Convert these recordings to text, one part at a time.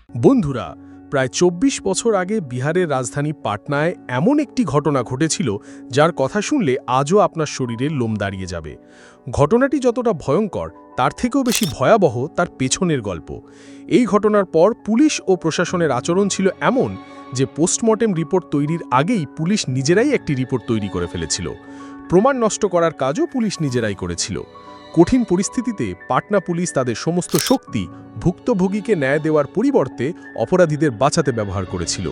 বন্ধুরা, প্রায় ২৪ বছর আগে বিহারের রাজধানী পাটনায় এমন একটি ঘটনা ঘটেছিল যার কথা শুনলে আজও আপনার শরীরের লোম দাঁড়িয়ে যাবে। ঘটনাটি যতটা ভয়ঙ্কর তার থেকেও বেশি ভয়াবহ তার পেছনের গল্প। এই ঘটনার পর পুলিশ ও প্রশাসনের আচরণ ছিল এমন যে পোস্টমর্টেম রিপোর্ট তৈরির আগেই পুলিশ নিজেরাই একটি রিপোর্ট তৈরি করে ফেলেছিল। প্রমাণ নষ্ট করার কাজও পুলিশ নিজেরাই করেছিল। কঠিন পরিস্থিতিতে পাটনা পুলিশ তাদের সমস্ত শক্তি ভুক্তভোগীকে ন্যায় দেওয়ার পরিবর্তে অপরাধীদের বাঁচাতে ব্যবহার করেছিল।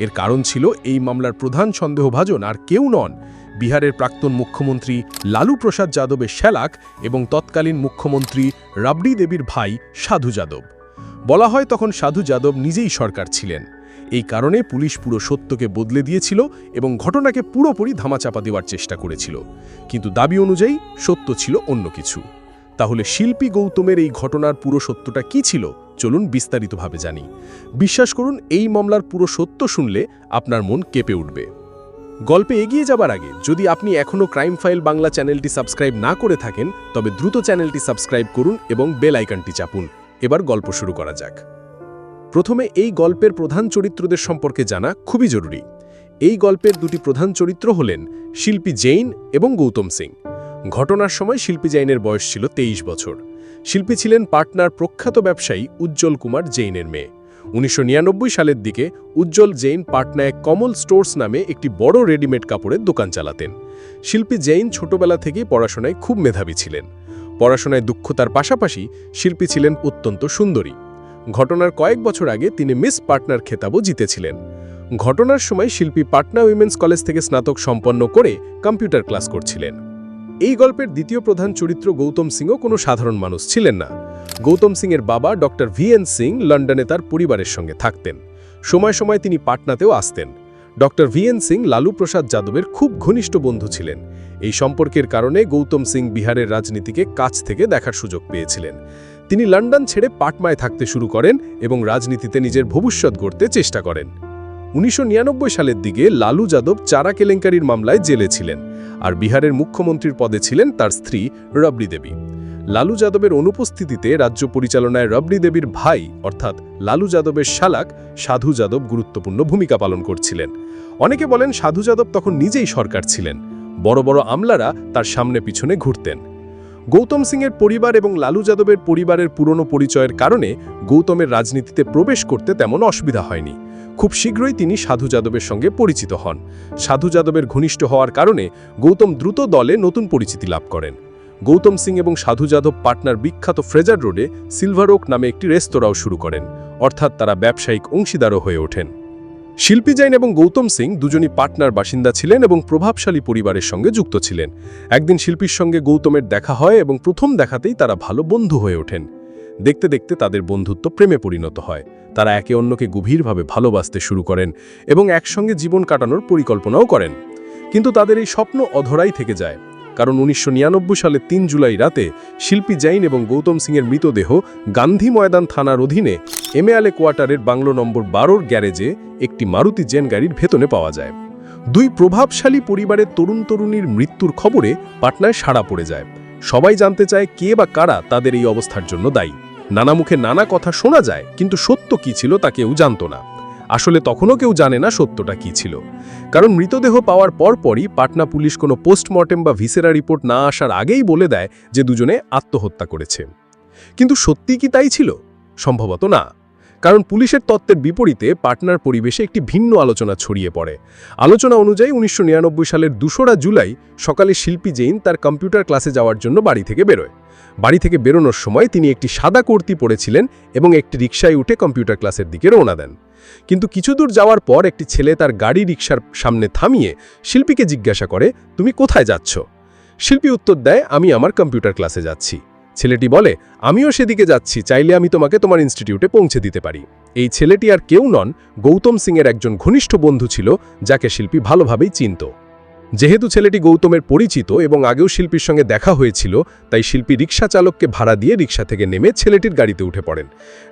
এর কারণ ছিল এই মামলার প্রধান সন্দেহভাজন আর কেউ নন, বিহারের প্রাক্তন মুখ্যমন্ত্রী লালু প্রসাদ যাদবের শ্যালক এবং তৎকালীন মুখ্যমন্ত্রী রাবড়ি দেবীর ভাই সাধু যাদব। বলা হয় তখন সাধু যাদব নিজেই সরকার ছিলেন। এই কারণে পুলিশ পুরো সত্যকে বদলে দিয়েছিল এবং ঘটনাকে পুরোপুরি ধামাচাপা দেওয়ার চেষ্টা করেছিল। কিন্তু দাবি অনুযায়ী সত্য ছিল অন্য কিছু। তাহলে শিল্পী গৌতমের এই ঘটনার পুরো সত্যটা কি ছিল, চলুন বিস্তারিতভাবে জানি। বিশ্বাস করুন, এই মামলার পুরো সত্য শুনলে আপনার মন কেঁপে উঠবে। গল্পে এগিয়ে যাবার আগে যদি আপনি এখনও ক্রাইম ফাইল বাংলা চ্যানেলটি সাবস্ক্রাইব না করে থাকেন, তবে দ্রুত চ্যানেলটি সাবস্ক্রাইব করুন এবং বেল আইকনটি চাপুন। এবার গল্প শুরু করা যাক। প্রথমে এই গল্পের প্রধান চরিত্রদের সম্পর্কে জানা খুবই জরুরি। এই গল্পের দুটি প্রধান চরিত্র হলেন শিল্পী জৈন এবং গৌতম সিং। ঘটনার সময় শিল্পী জৈনের বয়স ছিল 23 বছর। শিল্পী ছিলেন পাটনার প্রখ্যাত ব্যবসায়ী উজ্জ্বল কুমার জৈনের মেয়ে। 1999 সালের দিকে উজ্জ্বল জৈন পাটনায় কমল স্টোর্স নামে একটি বড় রেডিমেড কাপড়ের দোকান চালাতেন। শিল্পী জৈন ছোটবেলা থেকেই পড়াশোনায় খুব মেধাবী ছিলেন। পড়াশোনায় দক্ষতার পাশাপাশি শিল্পী ছিলেন অত্যন্ত সুন্দরী। ঘটনার কয়েক বছর আগে তিনি মিস পাটনার খেতাবও জিতেছিলেন। ঘটনার সময় শিল্পী পাটনা উইমেন্স কলেজ থেকে স্নাতক সম্পন্ন করে কম্পিউটার ক্লাস করছিলেন। এই গল্পের দ্বিতীয় প্রধান চরিত্র গৌতম সিংও কোনো সাধারণ মানুষ ছিলেন না। গৌতম সিংয়ের বাবা ডক্টর VN সিং লন্ডনে তার পরিবারের সঙ্গে থাকতেন। সময় সময় তিনি পাটনাতেও আসতেন। ডক্টর VN সিং লালু প্রসাদ যাদবের খুব ঘনিষ্ঠ বন্ধু ছিলেন। এই সম্পর্কের কারণে গৌতম সিং বিহারের রাজনীতিকে কাছ থেকে দেখার সুযোগ পেয়েছিলেন। তিনি লন্ডন ছেড়ে পাটনায় থাকতে শুরু করেন এবং রাজনীতিতে নিজের ভবিষ্যৎ গড়তে চেষ্টা করেন। 1999 সালের দিকে লালু যাদব চারা কেলেঙ্কারির মামলায় জেলে ছিলেন, আর বিহারের মুখ্যমন্ত্রীর পদে ছিলেন তার স্ত্রী রাবড়ি দেবী। লালু যাদবের অনুপস্থিতিতে রাজ্য পরিচালনায় রাবড়ি দেবীর ভাই অর্থাৎ লালু যাদবের শ্যালক সাধু যাদব গুরুত্বপূর্ণ ভূমিকা পালন করছিলেন। অনেকে বলেন সাধু যাদব তখন নিজেই সরকার ছিলেন। বড় বড় আমলারা তার সামনে পিছনে ঘুরতেন। গৌতম সিংয়ের পরিবার এবং লালু যাদবের পরিবারের পুরনো পরিচয়ের কারণে গৌতমের রাজনীতিতে প্রবেশ করতে তেমন অসুবিধা হয়নি। খুব শীঘ্রই তিনি সাধু যাদবের সঙ্গে পরিচিত হন। সাধু যাদবের ঘনিষ্ঠ হওয়ার কারণে গৌতম দ্রুত দলে নতুন পরিচিতি লাভ করেন। গৌতম সিং এবং সাধু যাদব পাটনার বিখ্যাত ফ্রেজার রোডে সিলভার ওক নামে একটি রেস্তোরাঁও শুরু করেন, অর্থাৎ তারা ব্যবসায়িক অংশীদারও হয়ে ওঠেন। শিল্পী জৈন এবং গৌতম সিং দুজনই পাটনার বাসিন্দা ছিলেন এবং প্রভাবশালী পরিবারের সঙ্গে যুক্ত ছিলেন। একদিন শিল্পীর সঙ্গে গৌতমের দেখা হয় এবং প্রথম দেখাতেই তারা ভালো বন্ধু হয়ে ওঠেন। দেখতে দেখতে তাদের বন্ধুত্ব প্রেমে পরিণত হয়। তারা একে অন্যকে গভীরভাবে ভালোবাসতে শুরু করেন এবং একসঙ্গে জীবন কাটানোর পরিকল্পনাও করেন। কিন্তু তাদের এই স্বপ্ন অধরাই থেকে যায়, কারণ 1999 সালে 3 জুলাই রাতে শিল্পী জৈন এবং গৌতম সিংয়ের মৃতদেহ গান্ধী ময়দান থানার অধীনে MLA কোয়ার্টারের বাংলো নম্বর 12 গ্যারেজে একটি মারুতি জেন গাড়ির ভেতনে পাওয়া যায়। দুই প্রভাবশালী পরিবারের তরুণ তরুণীর মৃত্যুর খবরে পাটনায় সাড়া পড়ে যায়। সবাই জানতে চায় কে বা কারা তাদের এই অবস্থার জন্য দায়ী। নানা মুখে নানা কথা শোনা যায়, কিন্তু সত্য কি ছিল তা কেউ জানত না। আসলে তখনও কেউ জানে না সত্যটা কি ছিল, কারণ মৃতদেহ পাওয়ার পরপরই পাটনা পুলিশ কোনো পোস্টমর্টেম বা ভিসেরা রিপোর্ট না আসার আগেই বলে দেয় যে দুজনে আত্মহত্যা করেছে। কিন্তু সত্যি কি তাই ছিল? সম্ভবত না, কারণ পুলিশের তত্ত্বের বিপরীতে পাটনার পরিবেশে একটি ভিন্ন আলোচনা ছড়িয়ে পড়ে। আলোচনা অনুযায়ী 1999 সালের 2রা জুলাই সকালে শিল্পী জৈন তার কম্পিউটার ক্লাসে যাওয়ার জন্য বাড়ি থেকে বেরোয়। বাড়ি থেকে বেরোনোর সময় তিনি একটি সাদা কুর্তি পরেছিলেন এবং একটি রিকশায় উঠে কম্পিউটার ক্লাসের দিকে রওনা দেন। কিন্তু কিছু দূর যাওয়ার পর একটি ছেলে তার গাড়ি রিকশার সামনে থামিয়ে শিল্পীকে জিজ্ঞাসা করে, তুমি কোথায় যাচ্ছ? শিল্পী উত্তর দেয়, আমি আমার কম্পিউটার ক্লাসে যাচ্ছি। ছেলেটি বলে, আমিও সেদিকে যাচ্ছি, চাইলে আমি তোমাকে তোমার ইনস্টিটিউটে পৌঁছে দিতে পারি। এই ছেলেটি আর কেউ নন, গৌতম সিংয়ের একজন ঘনিষ্ঠ বন্ধু ছিল, যাকে শিল্পী ভালোভাবেই চিনত। যেহেতু ছেলেটি গৌতমের পরিচিত এবং আগেও শিল্পীর সঙ্গে দেখা হয়েছিল, তাই শিল্পী রিকশা চালককে ভাড়া দিয়ে রিকশা থেকে নেমে ছেলেটির গাড়িতে উঠে পড়েন।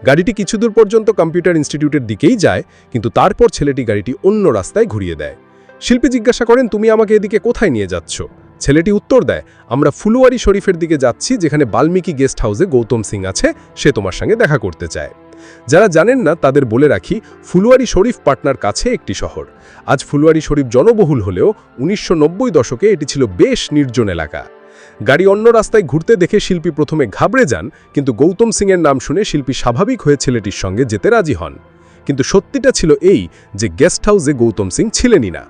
গাড়িটি কিছু দূর পর্যন্ত কম্পিউটার ইনস্টিটিউটের দিকেই যায়, কিন্তু তারপর ছেলেটি গাড়িটি অন্য রাস্তায় ঘুরিয়ে দেয়। শিল্পী জিজ্ঞাসা করেন, তুমি আমাকে এদিকে কোথায় নিয়ে যাচ্ছ? ছেলেটি উত্তর দেয়, আমরা ফুলওয়ারি শরীফের দিকে যাচ্ছি, যেখানে বাল্মীকি গেস্ট হাউসে গৌতম সিং আছে, সে তোমার সঙ্গে দেখা করতে চায়। যারা জানেন না তাদের বলে রাখি, ফুলওয়ারি শরীফ পাটনার কাছে একটি শহর। আজ ফুলওয়ারি শরীফ জনবহুল হলেও ১৯৯০ দশকে এটি ছিল বেশ নির্জন এলাকা। গাড়ি অন্য রাস্তায় ঘুরতে দেখে শিল্পী প্রথমে ঘাবড়ে যান, কিন্তু গৌতম সিংয়ের নাম শুনে শিল্পী স্বাভাবিক হয়ে ছেলেটির সঙ্গে যেতে রাজি হন। কিন্তু সত্যিটা ছিল এই যে গেস্ট হাউসে গৌতম সিং ছিলেনই না।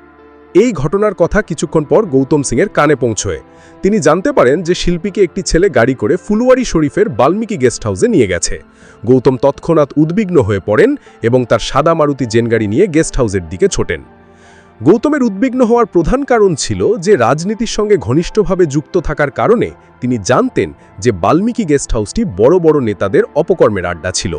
এই ঘটনার কথা কিছুক্ষণ পর গৌতম সিংয়ের কানে পৌঁছয়। তিনি জানতে পারেন যে শিল্পীকে একটি ছেলে গাড়ি করে ফুলওয়ারি শরীফের বাল্মীকি গেস্ট হাউসে নিয়ে গেছে। গৌতম তৎক্ষণাৎ উদ্বিগ্ন হয়ে পড়েন এবং তার সাদা মারুতি জেন গাড়ি নিয়ে গেস্ট হাউসের দিকে ছোটেন। গৌতমের উদ্বিগ্ন হওয়ার প্রধান কারণ ছিল যে রাজনীতির সঙ্গে ঘনিষ্ঠভাবে যুক্ত থাকার কারণে তিনি জানতেন যে বাল্মীকি গেস্ট হাউসটি বড় বড় নেতাদের অপকর্মের আড্ডা ছিল।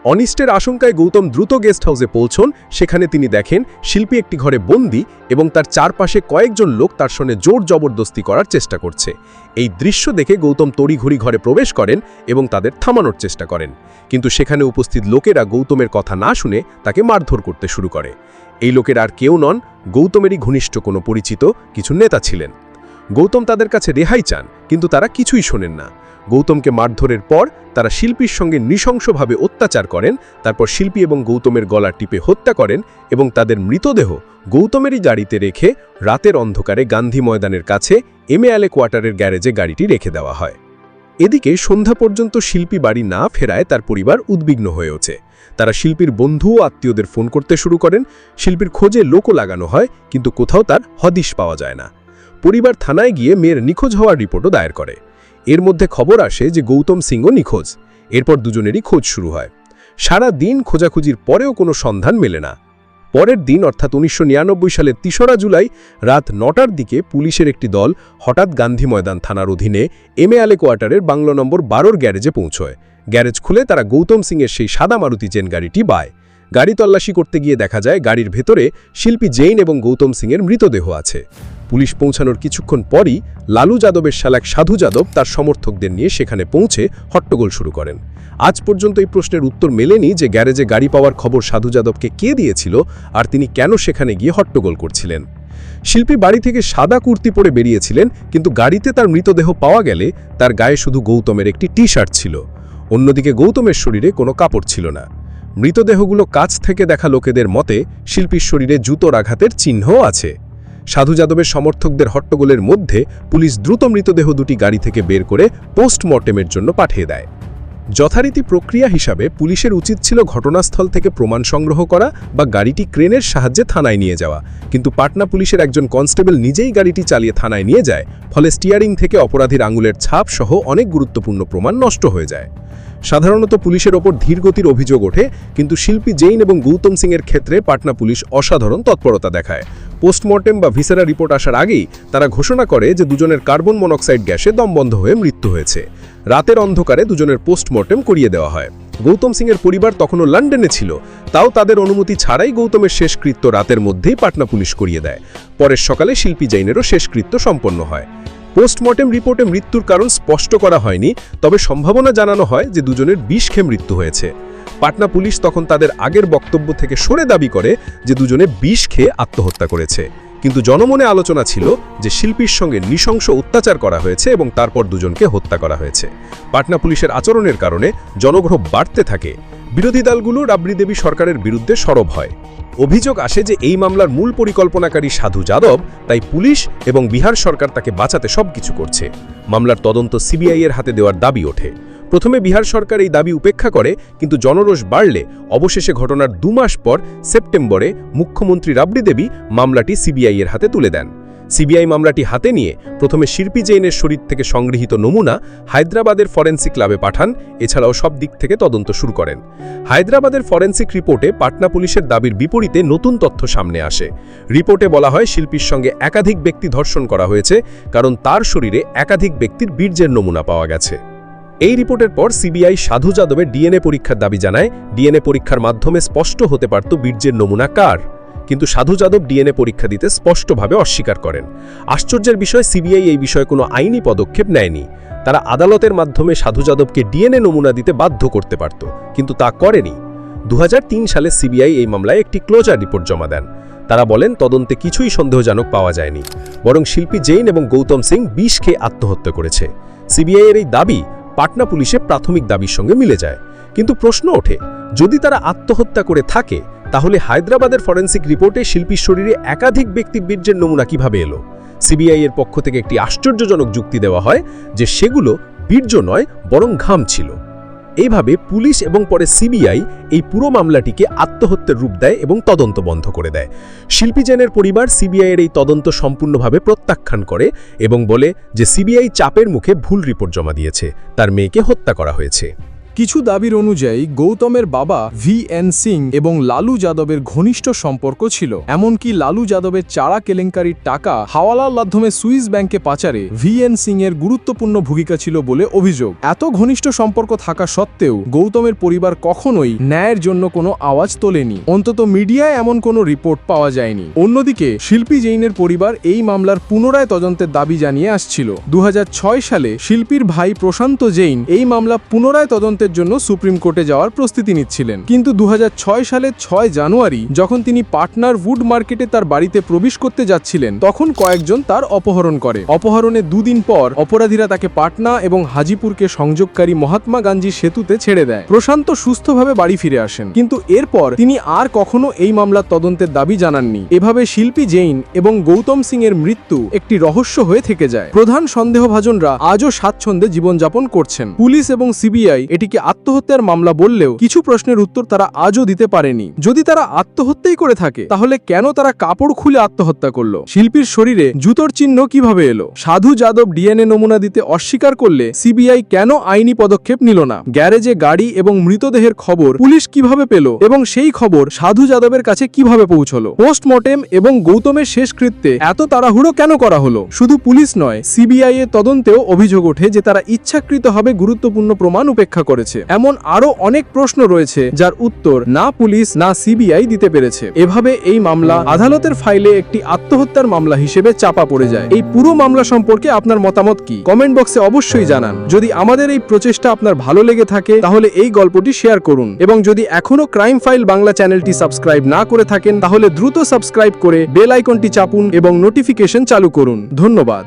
অনিষ্টের আশঙ্কায় গৌতম দ্রুত গেস্ট হাউসে পৌঁছন। সেখানে তিনি দেখেন শিল্পী একটি ঘরে বন্দী এবং তার চারপাশে কয়েকজন লোক তার সঙ্গে জোর জবরদস্তি করার চেষ্টা করছে। এই দৃশ্য দেখে গৌতম তড়িঘড়ি ঘরে প্রবেশ করেন এবং তাদের থামানোর চেষ্টা করেন, কিন্তু সেখানে উপস্থিত লোকেরা গৌতমের কথা না শুনে তাকে মারধর করতে শুরু করে। এই লোকের আর কেউ নন, গৌতমেরই ঘনিষ্ঠ কোনো পরিচিত কিছু নেতা ছিলেন। গৌতম তাদের কাছে রেহাই চান, কিন্তু তারা কিছুই শোনেন না। গৌতমকে মারধরের পর তারা শিল্পীর সঙ্গে নৃশংসভাবে অত্যাচার করেন, তারপর শিল্পী এবং গৌতমের গলা টিপে হত্যা করেন এবং তাদের মৃতদেহ গৌতমেরই গাড়িতে রেখে রাতের অন্ধকারে গান্ধী ময়দানের কাছে MALA কোয়ার্টারের গ্যারেজে গাড়িটি রেখে দেওয়া হয়। এদিকে সন্ধ্যা পর্যন্ত শিল্পী বাড়ি না ফেরায় তার পরিবার উদ্বিগ্ন হয়ে ওঠে। তারা শিল্পীর বন্ধু ও আত্মীয়দের ফোন করতে শুরু করেন। শিল্পীর খোঁজে লোকও লাগানো হয়, কিন্তু কোথাও তার হদিশ পাওয়া যায় না। পরিবার থানায় গিয়ে মেয়ের নিখোঁজ হওয়ার রিপোর্টও দায়ের করে। এর মধ্যে খবর আসে যে গৌতম সিংও নিখোঁজ। এরপর দুজনেরই খোঁজ শুরু হয়। সারা দিন খোঁজাখুঁজির পরেও কোনো সন্ধান মেলে না। পরের দিন অর্থাৎ ১৯৯৯ সালের ৩রা জুলাই রাত ৯টার দিকে পুলিশের একটি দল হঠাৎ গান্ধী ময়দান থানার অধীনে MALA কোয়ার্টারের বাংলো নম্বর ১২ গ্যারেজে পৌঁছয়। গ্যারেজ খুলে তারা গৌতম সিংয়ের সেই সাদা মারুতি জেন গাড়িটি পায়। গাড়ি তল্লাশি করতে গিয়ে দেখা যায় গাড়ির ভেতরে শিল্পী জৈন এবং গৌতম সিংয়ের মৃতদেহ আছে। পুলিশ পৌঁছানোর কিছুক্ষণ পরই লালু যাদবের শালাক সাধু যাদব তার সমর্থকদের নিয়ে সেখানে পৌঁছে হট্টগোল শুরু করেন। আজ পর্যন্ত এই প্রশ্নের উত্তর মেলেনি যে গ্যারেজে গাড়ি পাওয়ার খবর সাধু যাদবকে কে দিয়েছিল আর তিনি কেন সেখানে গিয়ে হট্টগোল করছিলেন। শিল্পী বাড়ি থেকে সাদা কুর্তি পরে বেরিয়েছিলেন, কিন্তু গাড়িতে তার মৃতদেহ পাওয়া গেলে তার গায়ে শুধু গৌতমের একটি টি-শার্ট ছিল। অন্যদিকে গৌতমের শরীরে কোনো কাপড় ছিল না। মৃতদেহগুলো কাছ থেকে দেখা লোকেদের মতে শিল্পীর শরীরে জুতোর আঘাতের চিহ্নও আছে। সাধু যাদবের সমর্থকদের হট্টগোলের মধ্যে পুলিশ দ্রুত মৃতদেহ দুটি গাড়ি থেকে বের করে পোস্টমর্টেমের জন্য পাঠিয়ে দেয়। যথারীতি প্রক্রিয়া হিসাবে পুলিশের উচিত ছিল ঘটনাস্থল থেকে প্রমাণ সংগ্রহ করা বা গাড়িটি ক্রেনের সাহায্যে থানায় নিয়ে যাওয়া, কিন্তু পাটনা পুলিশের একজন কনস্টেবল নিজেই গাড়িটি চালিয়ে থানায় নিয়ে যায়। ফলে স্টিয়ারিং থেকে অপরাধীর আঙুলের ছাপ সহ অনেক গুরুত্বপূর্ণ প্রমাণ নষ্ট হয়ে যায়। সাধারণত পুলিশের ওপর ধীরগতির অভিযোগ ওঠে, কিন্তু শিল্পী জৈন এবং গৌতম সিংয়ের ক্ষেত্রে পাটনা পুলিশ অসাধারণ তৎপরতা দেখায়। পোস্টমর্টেম বা ভিসেরা রিপোর্ট আসার আগেই তারা ঘোষণা করে যে দুজনের কার্বন মনোক্সাইড গ্যাসে দমবন্ধ হয়ে মৃত্যু হয়েছে। রাতের অন্ধকারে দুজনের পোস্টমর্টেম করিয়ে দেওয়া হয়। গৌতম সিংয়ের পরিবার তখনও লন্ডনে ছিল, তাও তাদের অনুমতি ছাড়াই গৌতমের শেষকৃত্য রাতের মধ্যেই পাটনা পুলিশ করিয়ে দেয়। পরের সকালে শিল্পী জৈনেরও শেষকৃত্য সম্পন্ন হয়। পোস্টমর্টেম রিপোর্টে মৃত্যুর কারণ স্পষ্ট করা হয়নি, তবে সম্ভাবনা জানানো হয় যে দুজনের বিষ খেয়ে মৃত্যু হয়েছে। পাটনা পুলিশ তখন তাদের আগের বক্তব্য থেকে সরে দাবি করে যে দুজনে বিষ খেয়ে আত্মহত্যা করেছে, কিন্তু জনমনে আলোচনা ছিল যে শিল্পীর সঙ্গে নৃশংস অত্যাচার করা হয়েছে এবং তারপর দুজনকে হত্যা করা হয়েছে। পাটনা পুলিশের আচরণের কারণে জনক্ষোভ বাড়তে থাকে। বিরোধী দলগুলো রাবড়ি দেবী সরকারের বিরুদ্ধে সরব হয়। অভিযোগ আসে যে এই মামলার মূল পরিকল্পনাকারী সাধু যাদব, তাই পুলিশ এবং বিহার সরকার তাকে বাঁচাতে সবকিছু করছে। মামলার তদন্ত CBI এর হাতে দেওয়ার দাবি ওঠে। প্রথমে বিহার সরকার এই দাবি উপেক্ষা করে, কিন্তু জনরোষ বাড়লে অবশেষে ঘটনার 2 মাস পর সেপ্টেম্বরে মুখ্যমন্ত্রী রাবড়ি দেবী মামলাটি CBI এর হাতে তুলে দেন। CBI মামলাটি হাতে নিয়ে প্রথমে শিল্পী জৈনের শরীর থেকে সংগৃহীত নমুনা হায়দ্রাবাদের ফরেন্সিক ল্যাবে পাঠান। এছাড়াও সব দিক থেকে তদন্ত শুরু করেন। হায়দ্রাবাদের ফরেন্সিক রিপোর্টে পাটনা পুলিশের দাবির বিপরীতে নতুন তথ্য সামনে আসে। রিপোর্টে বলা হয় শিল্পীর সঙ্গে একাধিক ব্যক্তি ধর্ষণ করা হয়েছে, কারণ তার শরীরে একাধিক ব্যক্তির বীর্যের নমুনা পাওয়া গেছে। এই রিপোর্টের পর CBI সাধু যাদবের DNA পরীক্ষার দাবি জানায়। DNA পরীক্ষার মাধ্যমে স্পষ্ট হতে পারত বীর্যের নমুনা কার, কিন্তু সাধু যাদব DNA পরীক্ষা দিতে স্পষ্টভাবে অস্বীকার করেন। আশ্চর্যের বিষয়, CBI এই বিষয়ে কোনো আইনি পদক্ষেপ নেয়নি। তারা আদালতের মাধ্যমে সাধু যাদবকে DNA নমুনা দিতে বাধ্য করতে পারত, কিন্তু তা করেনি। 2003 সালে CBI এই মামলায় একটি ক্লোজার রিপোর্ট জমা দেন। তারা বলেন তদন্তে কিছুই সন্দেহজনক পাওয়া যায়নি, বরং শিল্পী জৈন এবং গৌতম সিং বিষ খেয়ে আত্মহত্যা করেছে। CBI এর এই দাবি পাটনা পুলিশের প্রাথমিক দাবির সঙ্গে মিলে যায়, কিন্তু প্রশ্ন ওঠে, যদি তারা আত্মহত্যা করে থাকে তাহলে হায়দ্রাবাদের ফরেন্সিক রিপোর্টে শিল্পীর শরীরে একাধিক ব্যক্তির বীর্যের নমুনা কিভাবে এলো? সিবিআই এর পক্ষ থেকে একটি আশ্চর্যজনক যুক্তি দেওয়া হয় যে সেগুলো বীর্য নয় বরং ঘাম ছিল। এইভাবে পুলিশ এবং পরে সিবিআই এই পুরো মামলাটিকে আত্মহত্যার রূপ দেয় এবং তদন্ত বন্ধ করে দেয়। শিল্পী জেনের পরিবার সিবিআইয়ের এই তদন্ত সম্পূর্ণভাবে প্রত্যাখ্যান করে এবং বলে যে সিবিআই চাপের মুখে ভুল রিপোর্ট জমা দিয়েছে, তার মেয়েকে হত্যা করা হয়েছে। কিছু দাবির অনুযায়ী গৌতমের বাবা VN সিং এবং লালু যাদবের ঘনিষ্ঠ সম্পর্ক ছিল। এমনকি লালু যাদবের চারা কেলেঙ্কারির টাকা হাওয়ালার মাধ্যমে সুইস ব্যাংকে পাচারে VN সিং এর গুরুত্বপূর্ণ ভূমিকা ছিল বলে অভিযোগ। এত ঘনিষ্ঠ সম্পর্ক থাকা সত্ত্বেও গৌতমের পরিবার কখনোই ন্যায়ের জন্য কোনো আওয়াজ তোলেনি, অন্তত মিডিয়ায় এমন কোনো রিপোর্ট পাওয়া যায়নি। অন্যদিকে শিল্পী জৈনের পরিবার এই মামলার পুনরায় তদন্তের দাবি জানিয়ে আসছিল। 2006 সালে শিল্পীর ভাই প্রশান্ত জৈন এই মামলা পুনরায় তদন্তের জন্য সুপ্রিম কোর্টে যাওয়ার প্রস্তুতি নিচ্ছিলেন, কিন্তু 2006 সালের 6 জানুয়ারি যখন তিনি পাটনার উড মার্কেটে তার বাড়িতে প্রবেশ করতে যাচ্ছিলেন, তখন কয়েকজন তার অপহরণ করে। অপহরণের দুদিন পর অপরাধীরা তাকে পাটনা এবং হাজিপুরকে সংযোগকারী মহাত্মা গান্ধী সেতুতে ছেড়ে দেয়। প্রশান্ত সুস্থভাবে বাড়ি ফিরে আসেন, কিন্তু এরপর তিনি আর কখনো এই মামলার তদন্তের দাবি জানাননি। এভাবে শিল্পী জৈন এবং গৌতম সিং এর মৃত্যু একটি রহস্য হয়ে থেকে যায়। প্রধান সন্দেহভাজনরা আজও স্বাচ্ছন্দ্যে জীবনযাপন করছেন। পুলিশ এবং সিবিআই এটিকে আত্মহত্যার মামলা বললেও কিছু প্রশ্নের উত্তর তারা আজও দিতে পারেনি। যদি তারা আত্মহত্যাই করে থাকে, তাহলে কেন তারা কাপড় খুলে আত্মহত্যা করলো? শিল্পীর শরীরে জুতোর চিহ্ন কিভাবে এলো? সাধু যাদব ডিএনএ নমুনা দিতে অস্বীকার করলে সিবিআই কেন আইনি পদক্ষেপ নিল না? গ্যারেজে গাড়ি এবং মৃতদেহের খবর পুলিশ কিভাবে পেল এবং সেই খবর সাধু যাদবের কাছে কিভাবে পৌঁছলো? পোস্টমর্টেম এবং গৌতমের শেষকৃত্যে এত তাড়াহুড়ো কেন করা হলো? শুধু পুলিশ নয়, সিবিআই এর তদন্তেও অভিযোগ ওঠে যে তারা ইচ্ছাকৃতভাবে গুরুত্বপূর্ণ প্রমাণ উপেক্ষা করেছে। এমন আরো অনেক প্রশ্ন রয়েছে যার উত্তর না পুলিশ না সিবিআই দিতে পেরেছে। এভাবে এই মামলা আদালতের ফাইলে একটি আত্মহত্যার মামলা হিসেবে চাপা পড়ে যায়। এই পুরো মামলা সম্পর্কে আপনার মতামত কি? কমেন্ট বক্সে অবশ্যই জানান। যদি আমাদের এই প্রচেষ্টা আপনার ভালো লেগে থাকে তাহলে এই গল্পটি শেয়ার করুন, এবং যদি এখনো ক্রাইম ফাইল বাংলা চ্যানেলটি সাবস্ক্রাইব না করে থাকেন তাহলে দ্রুত সাবস্ক্রাইব করে বেল আইকনটি চাপুন এবং নোটিফিকেশন চালু করুন। ধন্যবাদ।